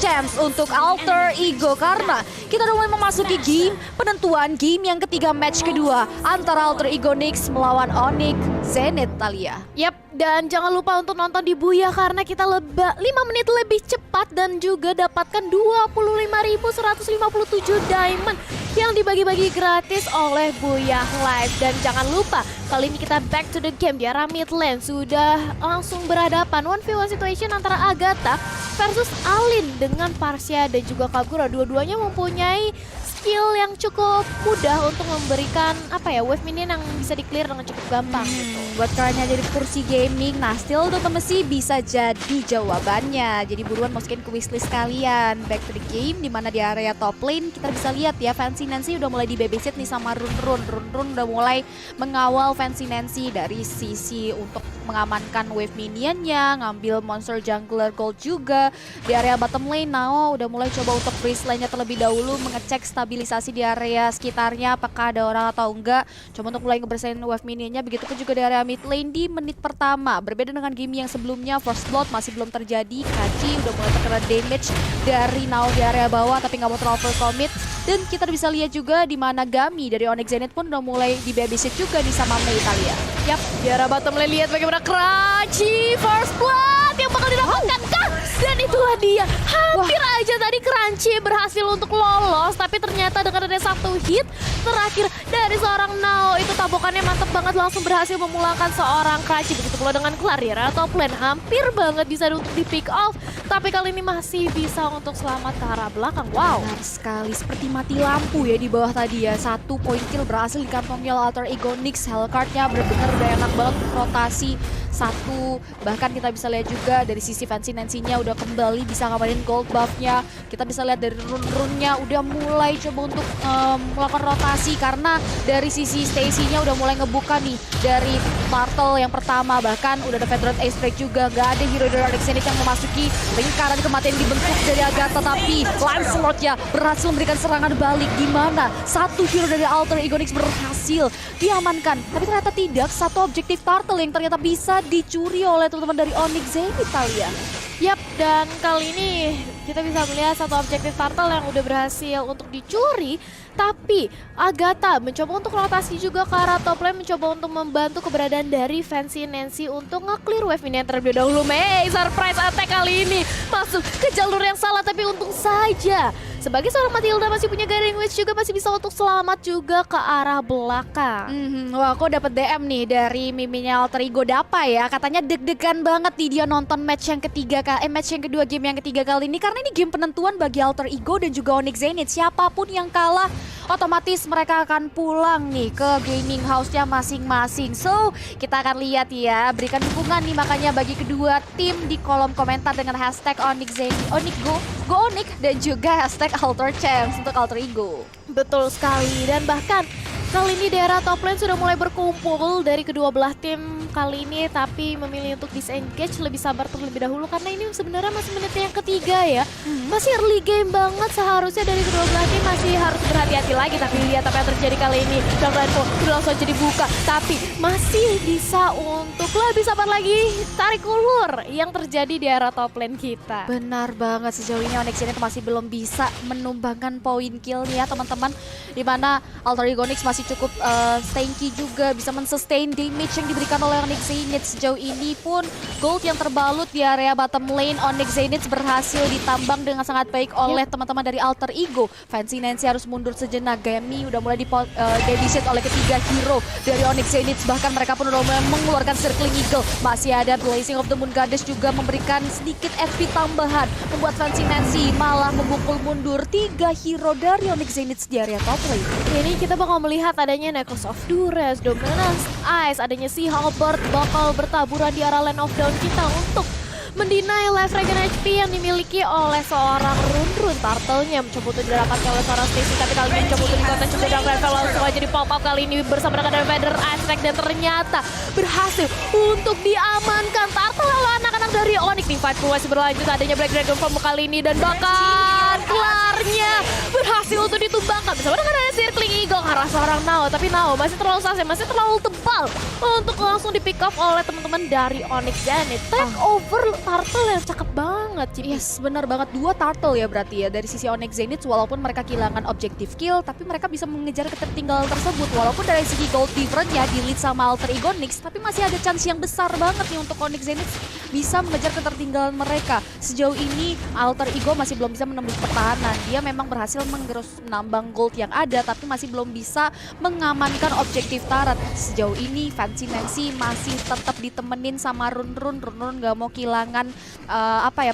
Champs untuk Alter Ego karena kita udah mulai memasuki game penentuan game yang ketiga match kedua antara Alter Ego Nyx melawan Onyx Zenith Talia. Yap, dan jangan lupa untuk nonton di Booyah karena kita 5 menit lebih cepat dan juga dapatkan 25.157 diamond yang dibagi-bagi gratis oleh Booyah Live. Dan jangan lupa, kali ini kita back to the game di arah mid lane. Sudah langsung berhadapan 1v1 situation antara Agatha versus Alin dengan Parsia dan juga Kagura. Dua-duanya mempunyai skill yang cukup mudah untuk memberikan wave minion yang bisa di-clear dengan cukup gampang. Buat kalian yang dari kursi gaming, nah Still Diplomacy bisa jadi jawabannya. Jadi buruan masukin ke wishlist kalian. Back to the game, dimana di area top lane kita bisa lihat ya Fancy Nancy udah mulai di babysit nih sama Run udah mulai mengawal Fancy Nancy dari sisi untuk mengamankan wave minionnya, ngambil monster jungler gold juga. Di area bottom lane, Nao udah mulai coba untuk freeze lane-nya terlebih dahulu, mengecek stabilisasi di area sekitarnya apakah ada orang atau enggak. Coba untuk mulai ngebersihin wave minionnya, begitupun juga di area mid lane di menit pertama. Berbeda dengan game yang sebelumnya, first blood masih belum terjadi. Kaji udah mulai terkena damage dari Nao di area bawah tapi nggak mau terlalu commit. Dan kita bisa lihat juga di mana Gami dari Onyx Zenith pun udah mulai di babysit juga di sama Mei Talia. Yap, di arah bottom lane lihat bagaimana Crunchy first blood yang bakal didapatkan kah? Dan itulah dia, hampir aja tadi Crunchy berhasil untuk lolos, tapi ternyata dengan ada satu hit terakhir dari seorang Nao, itu tabokannya mantep banget, langsung berhasil memulangkan seorang Crunchy. Begitu pula dengan Clariera atau plan hampir banget bisa untuk di pick off, tapi kali ini masih bisa untuk selamat ke arah belakang. Wow, benar sekali, seperti mati lampu ya di bawah tadi ya. 1 poin kill berhasil dikantongi oleh Alter Ego Nyx. Hellcard-nya benar-benar udah enak banget rotasi satu. Bahkan kita bisa lihat juga dari sisi Fancy Nancy-nya udah kembali bisa ngamarin gold buff-nya. Kita bisa lihat dari run-runnya udah mulai coba untuk melakukan rotasi karena dari sisi Stacy-nya udah mulai ngebuka nih dari Turtle yang pertama. Bahkan udah ada Veteran Ace Break juga. Gak ada hero dari Onyx Zenith yang memasuki lingkaran kematian dibentuk dari Agatha, tapi Lancelot-nya berhasil memberikan serangan balik di mana satu hero dari Alter Ego Nyx berhasil diamankan. Tapi ternyata tidak, satu objektif Turtle yang ternyata bisa dicuri oleh teman-teman dari Onyx Zenith Talia. Yap, dan kali ini kita bisa melihat satu objektif Turtle yang udah berhasil untuk dicuri. Tapi Agatha mencoba untuk rotasi juga ke arah top lane, mencoba untuk membantu keberadaan dari Fancy Nancy untuk nge-clear wave ini yang terlebih dahulu. Mei, surprise attack kali ini masuk ke jalur yang salah, tapi untung saja sebagai seorang Matilda masih punya Guiding Witch juga, masih bisa untuk selamat juga ke arah belakang. Wah, aku dapat DM nih dari miminya Alter Ego Dapa ya. Katanya deg-degan banget nih dia nonton match yang kedua game yang ketiga kali ini karena ini game penentuan bagi Alter Ego dan juga Onyx Zenith. Siapapun yang kalah otomatis mereka akan pulang nih ke gaming house-nya masing-masing. So, kita akan lihat ya, berikan dukungan nih makanya bagi kedua tim di kolom komentar dengan hashtag Onyx Zenith, Onyx Go Onyx, dan juga hashtag Alter Champs untuk Alter Ego. Betul sekali, dan bahkan kali ini daerah top lane sudah mulai berkumpul dari kedua belah tim kali ini, tapi memilih untuk disengage, lebih sabar terlebih dahulu karena ini sebenarnya masih menit yang ketiga ya. Masih early game banget, seharusnya dari kedua belah tim masih harus berhati-hati lagi, tapi lihat apa yang terjadi kali ini. Dan Rainbow langsung jadi buka, tapi masih bisa untuk lebih sabar lagi tarik ulur yang terjadi di area top lane kita. Benar banget, sejauh ini Onyx Zenith masih belum bisa menumbangkan poin kill nih ya teman-teman, dimana Alter Ego Nyx masih cukup tanky juga, bisa men-sustain damage yang diberikan oleh Onyx Zenith. Sejauh ini pun gold yang terbalut di area bottom lane Onyx Zenith berhasil ditambang dengan sangat baik oleh teman-teman dari Alter Ego. Fancy Nancy harus mundur sejenak. Gami udah mulai babysit oleh ketiga hero dari Onyx Zenith, bahkan mereka pun udah mulai mengeluarkan Circling Eagle. Masih ada Blazing of the Moon Goddess juga memberikan sedikit HP tambahan, membuat Fancy Nancy malah memukul mundur 3 hero dari Onyx Zenith di area top lane. Ini kita bakal melihat adanya Necklace of Duress, Dominance Ice, adanya si Halberd bakal bertaburan di arah Land of Dawn kita untuk mendinai life regen HP yang dimiliki oleh seorang Run. Turtle-nya mencoba untuk didapatkan oleh seorang Stacy, tapi kali ini mencoba untuk dikontes juga dengan level langsung aja di pop up kali ini bersama dengan Vader Aztec, dan ternyata berhasil untuk diamankan Turtle lalu anak-anak dari Onyx. Nih fight masih berlanjut, adanya Black Dragon Form kali ini dan bahkan kelarnya berhasil untuk ditumbangkan bersama dengan ada Circling Eagle ke arah seorang Nao. Tapi Nao masih terlalu sase, masih terlalu tebal untuk langsung di pick off oleh teman-teman dari Onyx Zenith. Take over Turtle yang cakep banget, Cipi. Yes, benar banget. 2 turtle ya berarti ya dari sisi Onyx Zenith. Walaupun mereka kehilangan objektif kill, tapi mereka bisa mengejar ketertinggalan tersebut. Walaupun dari segi gold difference-nya di lead sama Alter Ego Nyx, tapi masih ada chance yang besar banget nih untuk Onyx Zenith bisa mengejar ketertinggalan mereka. Sejauh ini Alter Ego masih belum bisa menembus pertahanan. Dia memang berhasil menggerus menambang gold yang ada, tapi masih belum bisa mengamankan objektif turret. Sejauh ini Fancy Nancy masih tetap ditemenin sama Run gak mau kehilangan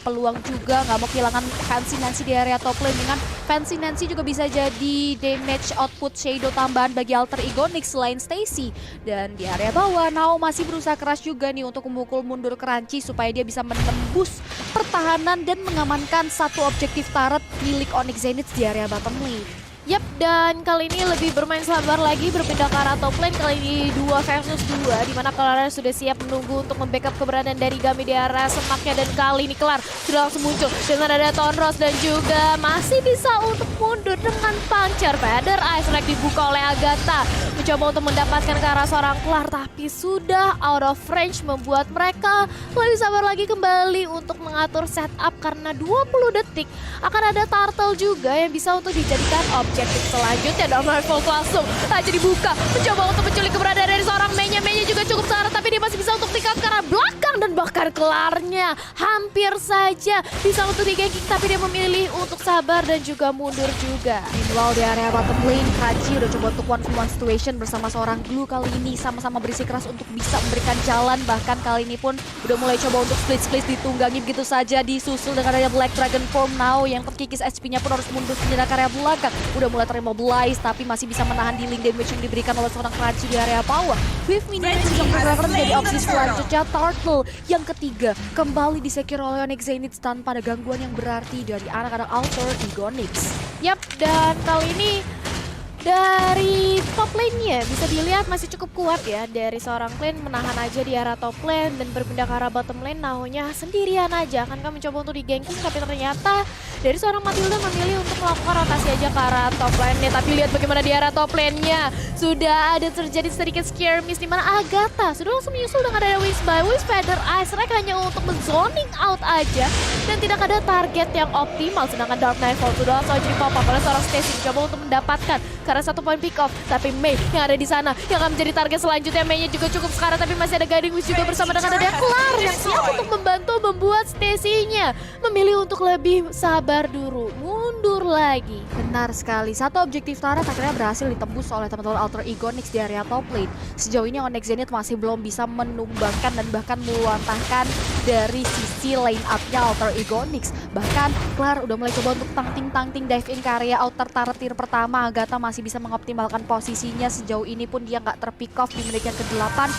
peluang juga, gak mau kehilangan Fancy Nancy di area top lane. Dengan Fancy Nancy juga bisa jadi damage output shadow tambahan bagi Alter Ego Nyx selain Stacy. Dan di area bawah Nao masih berusaha keras juga nih untuk memukul mundur Crunchy supaya dia bisa menembus pertahanan dan mengamankan satu objektif turret milik Onyx Zenith di area bottom lane. Yap, dan kali ini lebih bermain sabar lagi, berpindah ke arah top lane. Kali ini 2 versus 2, dimana Clara sudah siap menunggu untuk membackup keberadaan dari Gami di arah semaknya. Dan kali ini Clara sudah langsung muncul dengan ada Tonros dan juga masih bisa untuk mundur dengan Puncher. Feather Ice Rack dibuka oleh Agatha, mencoba untuk mendapatkan ke arah seorang Clara, tapi sudah out of range, membuat mereka lebih sabar lagi kembali untuk mengatur setup. Karena 20 detik akan ada Turtle juga yang bisa untuk dijadikan objektif selanjutnya. Dan Marvel langsung aja dibuka, mencoba untuk menculik keberadaan dari seorang Mei-nya. Mei-nya juga cukup syarat, tapi dia masih bisa untuk tingkat ke arah belakang. Dan bahkan Kelarnya hampir saja bisa untuk di-ganking, tapi dia memilih untuk sabar dan juga mundur juga. Meanwhile di area bottom lane, Crunchy udah coba untuk 1v1 situation bersama seorang Glue. Kali ini sama-sama berisi keras untuk bisa memberikan jalan. Bahkan kali ini pun udah mulai coba untuk split ditunggangi begitu saja, disusul dengan adanya Black Dragon Form. Now yang terkikis HP-nya pun harus mundur sejenak ke area belakang. Udah mulai terimobilize, tapi masih bisa menahan dealing damage yang diberikan oleh seorang Crunchy di area bawah. With minions yang bergerak menjadi opsi selanjutnya. Turtle yang ketiga kembali disecure oleh Onyx Zenith tanpa ada gangguan yang berarti dari anak-anak Alter Ego Nyx. Yap, dan kali ini dari top lane-nya bisa dilihat masih cukup kuat ya. Dari seorang clan menahan aja di arah top lane dan berpindah ke arah bottom lane. Nao-nya sendirian aja, kan mencoba untuk di-ganking, tapi ternyata dari seorang Matilda memilih untuk melakukan rotasi aja ke arah top lane-nya. Tapi lihat bagaimana di arah top lane-nya sudah ada terjadi sedikit scare miss, di mana Agatha sudah langsung menyusul dengan ada Wisby. Feather Ice Rack hanya untuk men-zoning out aja dan tidak ada target yang optimal. Sedangkan Dark Nightfall sudah langsung jadi pop-up oleh seorang Stacy, mencoba untuk mendapatkan karena 1 poin pick off, tapi Mei yang ada di sana yang akan menjadi target selanjutnya. Mei-nya juga cukup sekarang, tapi masih ada Guiding Wish juga bersama dengan ada Clara yang siap untuk membantu membuat Stacy-nya memilih untuk lebih sabar dulu, mundur lagi. Benar sekali, satu objektif turret akhirnya berhasil ditembus oleh teman-teman Alter Ego Nyx di area top lane. Sejauh ini Onyx Zenith masih belum bisa menumbangkan dan bahkan meluantahkan dari sisi line up-nya Alter Ego Nyx. Bahkan Clara udah mulai coba untuk tangting dive in ke area outer turret tier pertama. Agatha masih bisa mengoptimalkan posisinya. Sejauh ini pun dia nggak terpick off di menit yang ke-8.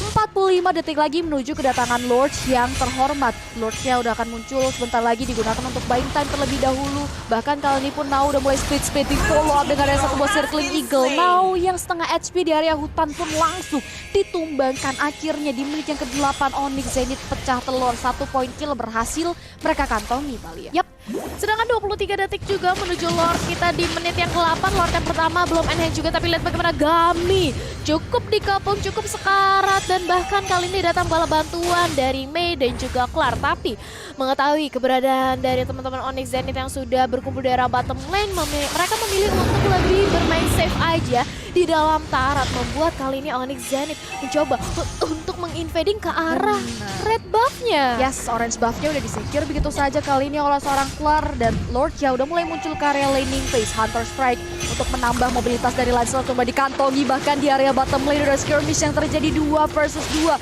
45 detik lagi menuju kedatangan Lords yang terhormat. Lords-nya udah akan muncul sebentar lagi, digunakan untuk buying time terlebih dahulu. Bahkan kali ini pun Nao udah mulai split di follow up dengan ada satu buah Circling Eagle. Nao yang setengah HP di area hutan pun langsung ditumbangkan. Akhirnya di menit yang ke-8 Onyx Zenith pecah telur. 1 poin kill berhasil mereka kantongi, Talia. Yap. Sedangkan 23 detik juga menuju Lord kita di menit yang ke-8. Lord yang pertama belum enhance juga, tapi lihat bagaimana Gami cukup dikepung, cukup sekarat, dan bahkan kali ini datang bala bantuan dari Mei dan juga Clara. Tapi mengetahui keberadaan dari teman-teman Onyx Zenith yang sudah berkumpul di area bottom lane, mereka memilih untuk lebih bermain safe aja di dalam turret, membuat kali ini Onyx Zenith mencoba untuk menginvading ke arah red buff-nya. Yes, orange buff-nya udah disecure begitu saja kali ini oleh seorang Clara, dan Lord ya udah mulai muncul ke area laning phase. Hunter Strike untuk menambah mobilitas dari Lancelot coba dikantongi. Bahkan di area bottom lane udah skirmish yang terjadi 2 versus 2.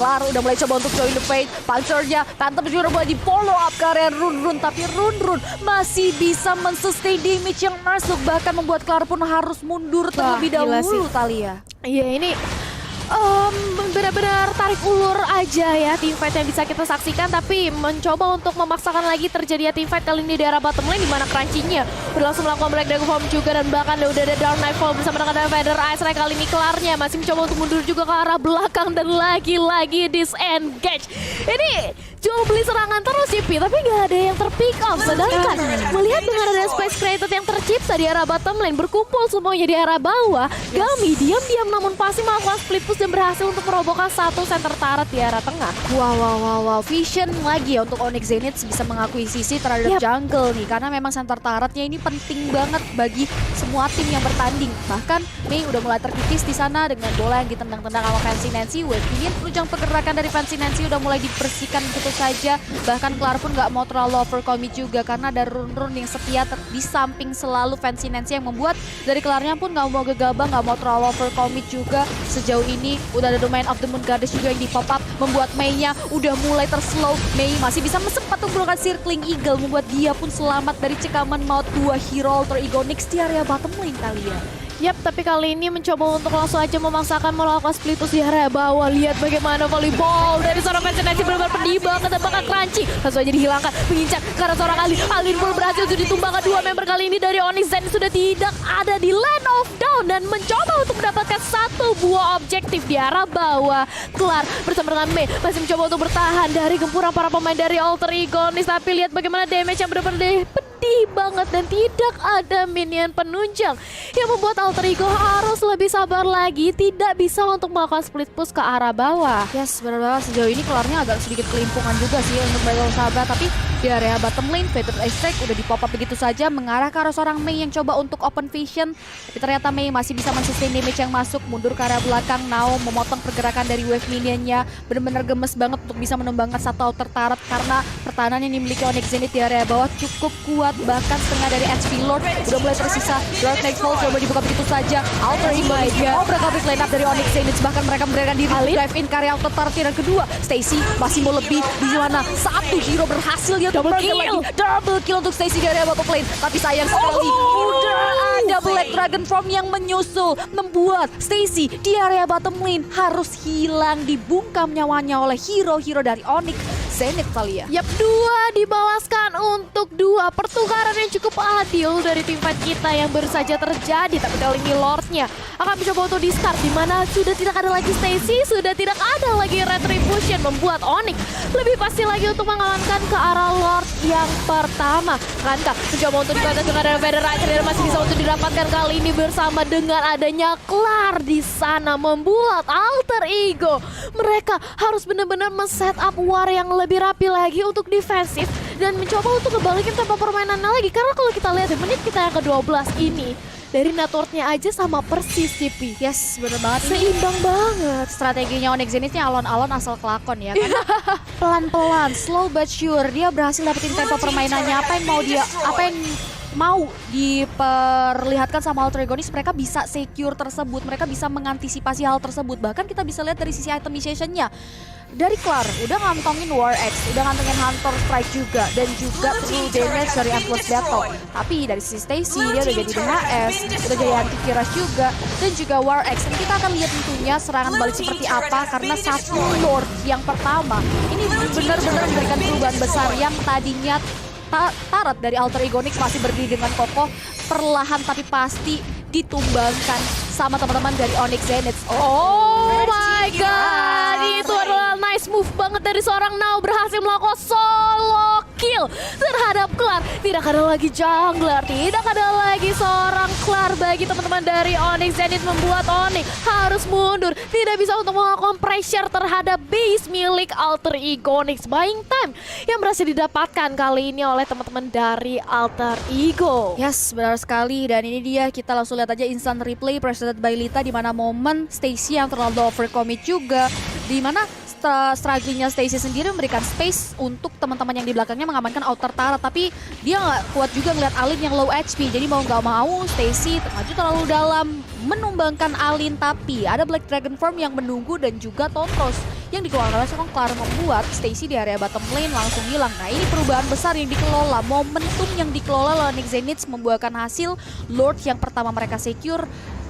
Clara udah mulai coba untuk join the fight. Puncher-nya, Phantom juga udah mulai di follow up ke area Run, tapi Run masih bisa men-sustain damage yang masuk, bahkan membuat Clara pun harus mundur terlebih dahulu, Talia. Iya, ini benar-benar tarik ulur aja ya teamfight yang bisa kita saksikan, tapi mencoba untuk memaksakan lagi terjadinya teamfight kali ini di arah bottom lane, di mana Crunchy-nya berlangsung melakukan Black Dragon Form juga, dan bahkan udah ada Dark Nightfall bersama dengan Feather Ice Rack. Kali ini Clara-nya masih mencoba untuk mundur juga ke arah belakang dan lagi-lagi disengage. Ini jual beli serangan terus sih, tapi nggak ada yang terpick off. Sedangkan melihat dengan ada space created yang tercipta di area bottom lane, berkumpul semuanya di area bawah, Gami diam-diam namun pasti melakukan split push dan berhasil untuk merobohkan satu center turret di area tengah. Wow. Vision lagi ya untuk Onyx Zenith bisa mengakuisisi terhadap jungle nih. Karena memang center turretnya ini penting banget bagi semua tim yang bertanding. Bahkan Mei udah mulai terkikis di sana dengan bola yang ditendang-tendang sama Fancy Nancy. Wave ingin penunjang pergerakan dari Fancy Nancy udah mulai dibersihkan gitu saja. Bahkan Clar pun gak mau terlalu overcommit juga karena ada run-run yang setia di samping selalu Fancy Nancy yang membuat dari Clarnya pun gak mau gegabah, gak mau terlalu overcommit juga. Sejauh ini udah ada Domain of the Moon Goddess juga yang di pop up membuat Mei-nya udah mulai terslow. Mei masih bisa sempat menggunakan Circling Eagle membuat dia pun selamat dari cekaman maut dua hero Alter Ego Nyx di area bottom lane kali ya. Yap, tapi kali ini mencoba untuk langsung aja memaksakan melakukan split push di area bawah. Lihat bagaimana volleyball dari seorang Fancy benar-benar pedih banget dan bakal crunchy. Langsung aja dihilangkan, mengincar karena seorang Alin pun berhasil untuk ditumbangkan. Dua member kali ini dari Onyx Zenith sudah tidak ada di Land of Dawn dan mencoba untuk mendapatkan satu buah objektif di arah bawah. Clar bersama dengan Mei masih mencoba untuk bertahan dari gempuran para pemain dari Alter Ego Nyx. Tapi lihat bagaimana damage yang benar-benar pedih banget dan tidak ada minion penunjang yang membuat Alter Ego harus lebih sabar lagi, tidak bisa untuk melakukan split push ke arah bawah. Yes, benar-benar sejauh ini Clarnya agak sedikit kelimpungan juga sih untuk bersahabat, tapi di area bottom lane Fated Strike udah di pop up begitu saja mengarah ke arah seorang Mei yang coba untuk open vision, tapi ternyata Mei masih bisa men-sustain damage yang masuk, mundur ke area belakang. Now memotong pergerakan dari wave minionnya, benar-benar gemes banget untuk bisa menumbangkan satu outer turret karena pertahanan yang dimiliki Onyx Zenith di area bawah cukup kuat, bahkan setengah dari HP Lord udah mulai tersisa. Dark Knight Fall coba dibuka begitu saja. Alter Ego overcommit line up dari Onyx Zenith, bahkan mereka memberikan diri drive in karya outer turret yang kedua. Stacy masih mau lebih di mana satu hero berhasil ya double kill untuk Stacy dari bottom lane, tapi sayang sekali udah ada Black Dragon Form yang menyusul membuat Stacy di area bottom lane harus hilang, dibungkam nyawanya oleh hero-hero dari Onyx Zenith kali ya. Yap, dua dibalaskan untuk dua. Pertukaran yang cukup adil dari tim fight kita yang baru saja terjadi, tapi kali ini Lordnya akan mencoba untuk di-start di mana sudah tidak ada lagi Stacy, sudah tidak ada lagi Retribution, membuat Onyx lebih pasti lagi untuk mengamankan ke arah Lord yang pertama. Ranka mencoba untuk dikontak dengan ada Federator dan masih bisa untuk didapatkan kali ini bersama dengan adanya Clar di sana, membuat Alter Ego mereka harus benar-benar men-set up war yang lebih rapi lagi untuk defensif dan mencoba untuk ngebalikin tempo permainannya lagi. Karena kalau kita lihat di menit kita yang ke-12 ini, dari networknya aja sama persis CP. Yes, bener banget. Seimbang banget. Strateginya Onyx Zenith ini alon-alon asal kelakon ya. Karena pelan-pelan, slow but sure, dia berhasil dapetin tempo permainannya. Apa yang mau diperlihatkan sama Alter Ego Nyx, mereka bisa secure tersebut, mereka bisa mengantisipasi hal tersebut. Bahkan kita bisa lihat dari sisi itemization-nya. Dari Clar, udah ngantongin War Axe, udah ngantongin Hunter Strike juga, dan juga true damage dari Endless Battle. Tapi dari sisi Stacy, dia udah jadi DHS, udah jadi anti-Kiras juga, dan juga War Axe. Dan kita akan lihat tentunya serangan balik seperti apa, karena satu Lord yang pertama, ini benar-benar memberikan perubahan besar yang tadinya Tarat dari Alter Ego Nyx masih berdiri dengan kokoh, perlahan tapi pasti ditumbangkan sama teman-teman dari Onyx Zenith. Oh my god, itu adalah nice move banget dari seorang Now, berhasil melakukan solo kill terhadap Clar. Tidak ada lagi jungler, tidak ada lagi seorang Clar bagi teman-teman dari Onyx Zenith, membuat Onyx harus mundur, tidak bisa untuk melakukan pressure terhadap base milik Alter Ego Nyx. Buying time yang berhasil didapatkan kali ini oleh teman-teman dari Alter Ego. Yes, benar sekali, dan ini dia kita langsung lihat aja instant replay presented by Lita, di mana momen Stacy yang terlalu overcommit juga, di mana strugglingnya Stacy sendiri memberikan space untuk teman-teman yang di belakangnya mengamankan outer turret, tapi dia nggak kuat juga ngeliat Alin yang low HP, jadi mau nggak mau Stacy maju terlalu dalam menumbangkan Alin, tapi ada Black Dragon Form yang menunggu dan juga Tontros yang dikeluarkan oleh seorang Clar, membuat Stacy di area bottom lane langsung hilang. Nah, ini perubahan besar yang dikelola, momentum yang dikelola oleh Onyx Zenith membuahkan hasil. Lord yang pertama mereka secure,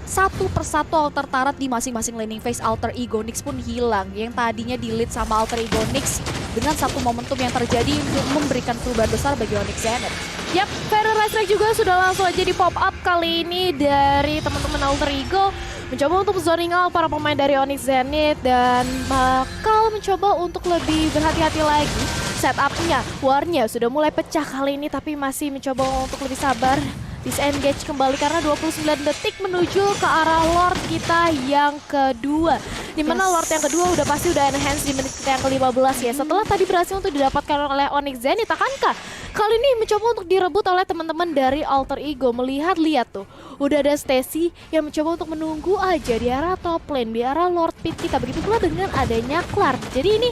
satu persatu Alter turret di masing-masing laning phase Alter Ego Nyx pun hilang, yang tadinya di lead sama Alter Ego Nyx dengan satu momentum yang terjadi memberikan perubahan besar bagi Onyx Zenith. Yap, Federal Strike juga sudah langsung aja di pop up kali ini dari teman-teman Alter Ego, mencoba untuk zoning out para pemain dari Onyx Zenith dan bakal mencoba untuk lebih berhati-hati lagi setupnya. Warnya sudah mulai pecah kali ini tapi masih mencoba untuk lebih sabar. Disengage kembali karena 29 detik menuju ke arah Lord kita yang kedua. Dimana Lord yang kedua udah pasti udah enhance di menit kita yang ke-15 ya. Setelah tadi berhasil untuk didapatkan oleh Onyx Zenith, akankah kali ini mencoba untuk direbut oleh teman-teman dari Alter Ego? Lihat tuh, udah ada Stacy yang mencoba untuk menunggu aja di arah top lane, di arah Lord Pit kita. Begitu pula dengan adanya Clark. Jadi ini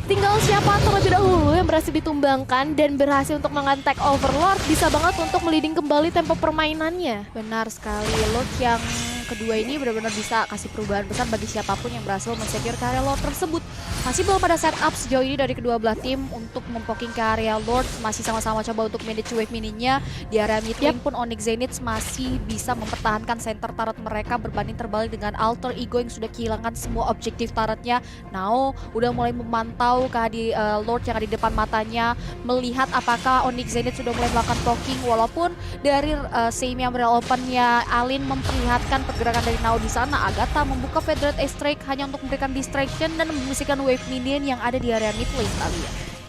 tinggal siapa terlebih dahulu yang berhasil ditumbangkan dan berhasil untuk mengantek Overlord bisa banget untuk meliding kembali tempo permainannya. Benar sekali, Lord yang kedua ini benar-benar bisa kasih perubahan besar bagi siapapun yang berhasil men-secure ke area Lord tersebut. Masih belum ada setup sejauh ini dari kedua belah tim untuk mempoking ke area Lord. Masih sama-sama coba untuk manage wave mininya. Di area mid lane pun Onyx Zenith masih bisa mempertahankan center turret mereka berbanding terbalik dengan Alter Ego yang sudah kehilangan semua objektif turretnya. Now udah mulai memantau ke Lord yang ada di depan matanya, melihat apakah Onyx Zenith sudah mulai melakukan poking. Walaupun dari semi Umbrella Open-nya Alin memperlihatkan pergerakan dari Now di sana, Agatha membuka Federate Airstrike hanya untuk memberikan distraction dan membersihkan wave minion yang ada di area mid lane tadi.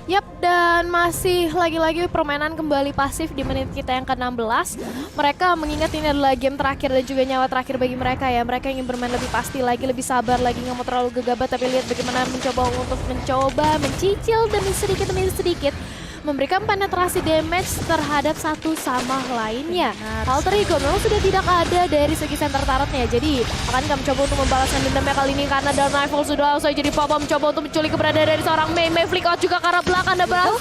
Yap, dan masih lagi-lagi permainan kembali pasif di menit kita yang ke-16. Mereka mengingat ini adalah game terakhir dan juga nyawa terakhir bagi mereka ya. Mereka ingin bermain lebih pasti lagi, lebih sabar lagi, nggak mau terlalu gegabah. Tapi lihat bagaimana mencicil demi sedikit memberikan penetrasi damage terhadap satu sama lainnya. Alter Ego memang sudah tidak ada dari segi center turretnya. Jadi akan kami mencoba untuk membalaskan dendamnya kali ini karena Dark Rifle sudah usai jadi papa mencoba untuk menculik keberadaan dari seorang Mei. Mei flick out juga ke arah belakang dan berhasil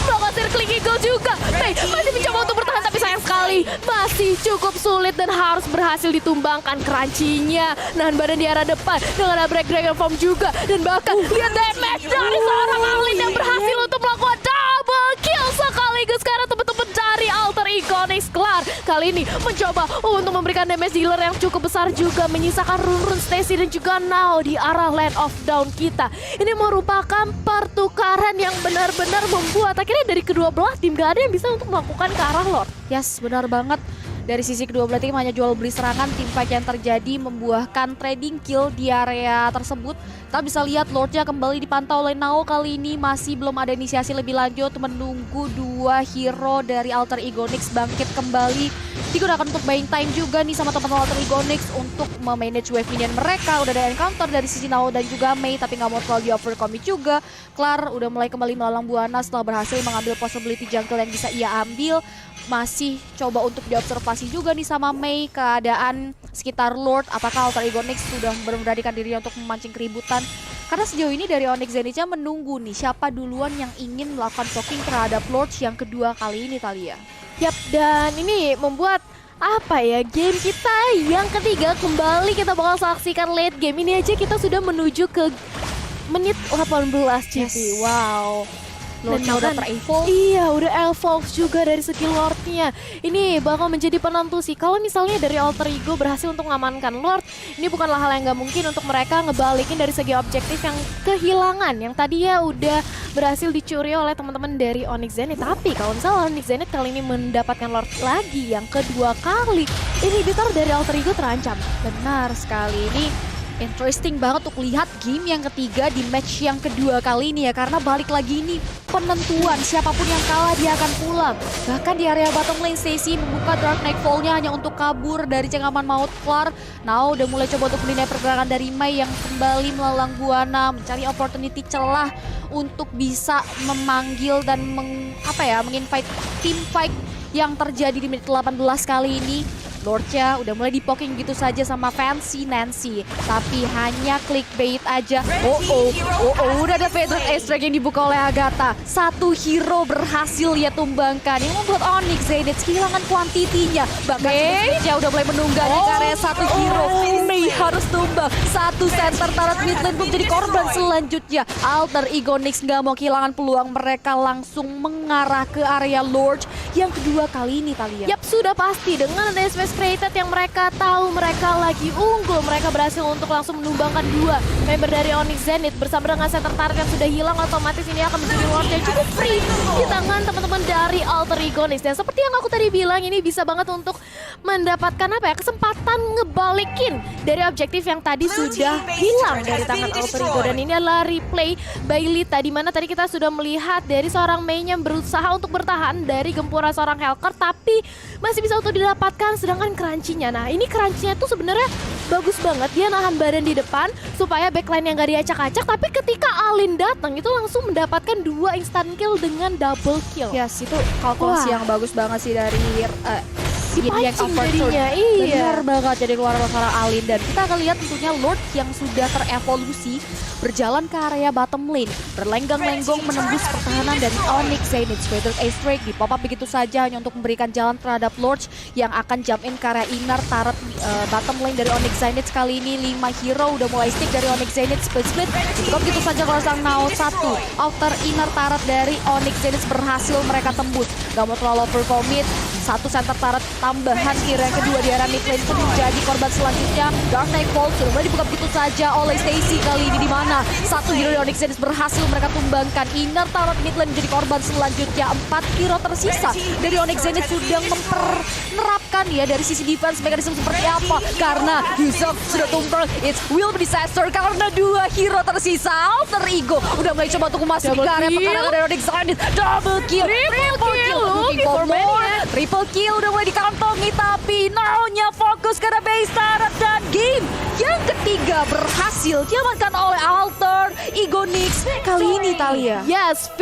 melakukan circling eagle juga. Mei masih mencoba untuk bertahan tapi sayang sekali masih cukup sulit dan harus berhasil ditumbangkan kerancinya. Nahan badan di arah depan dengan ada break dragon form juga dan bahkan lihat damage dari seorang Alin yang berhasil untuk melakukan double kill sekaligus karena teman-teman dari Alter Ego Onyx Clark kali ini mencoba untuk memberikan damage dealer yang cukup besar juga, menyisakan run Stacy dan juga Now di arah Land of Dawn kita. Ini merupakan pertukaran yang benar-benar membuat akhirnya dari kedua belah tim gak ada yang bisa untuk melakukan ke arah Lord. Yes, benar banget. Dari sisi kedua belah tim hanya jual beli serangan, tim fight yang terjadi membuahkan trading kill di area tersebut. Kita bisa lihat Lordnya kembali dipantau oleh Now, kali ini masih belum ada inisiasi lebih lanjut, menunggu dua hero dari Alter Ego Onyx bangkit kembali. Digunakan untuk buying time juga nih sama teman-teman Alter Ego Onyx untuk memanage wave minion mereka. Udah ada encounter dari sisi Now dan juga Mei, tapi nggak mau terlalu di overcommit juga. Clark udah mulai kembali melalang buana setelah berhasil mengambil possibility jungle yang bisa ia ambil. Masih coba untuk diobservasi juga nih sama Mei keadaan sekitar Lord. Apakah Alter Ego Onyx sudah memberanikan dirinya untuk memancing keributan? Karena sejauh ini dari Onyx Zenith menunggu nih siapa duluan yang ingin melakukan poking terhadap Lord yang kedua kali ini, Thalia. Yap, dan ini membuat game kita yang ketiga kembali kita bakal saksikan late game. Ini aja kita sudah menuju ke menit 18 GP. Wow. Lordnya udah ter-evolve. Iya, udah evolve juga dari segi Lordnya. Ini bakal menjadi penentu sih. Kalau misalnya dari Alter Ego berhasil untuk mengamankan Lord, ini bukanlah hal yang gak mungkin untuk mereka ngebalikin dari segi objektif yang kehilangan. Yang tadi ya udah berhasil dicuri oleh teman-teman dari Onyx Zenith. Tapi kalau misalnya Onyx Zenith kali ini mendapatkan Lord lagi yang kedua kali, inhibitor dari Alter Ego terancam. Benar sekali, ini interesting banget untuk lihat game yang ketiga di match yang kedua kali ini ya. Karena balik lagi ini penentuan, siapapun yang kalah dia akan pulang. Bahkan di area bottom lane Stacy membuka Dark Nightfall-nya hanya untuk kabur dari cengkaman maut Clark. Now udah mulai coba untuk menilai pergerakan dari Mei yang kembali melalang buana, mencari opportunity celah untuk bisa memanggil dan menginvite team fight yang terjadi di menit 18 kali ini. Lordnya udah mulai dipoking gitu saja sama Fancy Nancy, tapi hanya clickbait aja. Udah ada Federate Airstrike yang dibuka oleh Agatha. Satu hero berhasil ya tumbangkan, yang membuat Onyx Zenith kehilangan kuantitinya. Bahkan Mei udah mulai menunggak di area satu hero. Mei harus tumbang. Satu center turret mid lane pun jadi korban selanjutnya. Alter Ego Onyx nggak mau kehilangan peluang, mereka langsung mengarah ke area Lord yang kedua kali ini Talia. Yap, sudah pasti dengan ada space created yang mereka tahu mereka lagi unggul, mereka berhasil untuk langsung menumbangkan 2 member dari Onyx Zenith bersama dengan center turret yang sudah hilang, otomatis ini akan menjadi Lord yang cukup free di tangan teman-teman dari Alter Ego Onyx. Dan seperti yang aku tadi bilang, ini bisa banget untuk mendapatkan kesempatan ngebalikin dari objektif yang tadi sudah hilang dari tangan Alter Ego. Dan ini adalah replay by Lita, di mana tadi kita sudah melihat dari seorang main yang berusaha untuk bertahan dari gempuran seorang Helker, tapi masih bisa untuk didapatkan. Sedangkan Crunchy-nya, nah ini Crunchy-nya tuh sebenarnya bagus banget, dia nahan badan di depan supaya backline yang gak diacak-acak, tapi ketika Alin datang itu langsung mendapatkan 2 instant kill dengan double kill. Yes, itu kalkulasi yang bagus banget sih dari Dipancing jadinya, iya. Benar banget, jadi luar biasa Alin. Dan kita akan lihat tentunya Lord yang sudah terevolusi berjalan ke area bottom lane, berlenggang-lenggong menembus pertahanan dari Onyx Zenith. Squadron Ace Drake di pop up begitu saja hanya untuk memberikan jalan terhadap Lord yang akan jump in ke area inner turret bottom lane dari Onyx Zenith. Kali ini 5 hero udah mulai stick dari Onyx Zenith, split cukup begitu saja kalau sang Nao 1 outer inner turret dari Onyx Zenith berhasil mereka tembus. Gak mau terlalu overcommit, 1 center turret tambahan kira yang kedua di area mid lane pun menjadi korban selanjutnya. Dark Knight Fall sudah mulai dibuka begitu saja oleh Stacy kali ini, di mana 1 hero dari Onyx Zenith berhasil mereka tumbangkan. Inner turret mid lane menjadi korban selanjutnya. 4 hero tersisa dari Onyx Zenith sudah menerapkan ya dari sisi defense mekanisme seperti apa, karena Yusuf sudah tumbang. It will be disaster karena 2 hero tersisa. Alter Ego udah mulai coba untuk memasuki ke area pertahanan dari Onyx Zenith. Double kill, looking for more. Triple kill udah mulai dikantongi, tapi Nao-nya fokus ke arah base turret, dan game yang ketiga berhasil diamankan oleh Alter Ego Nyx kali ini Talia. Yes.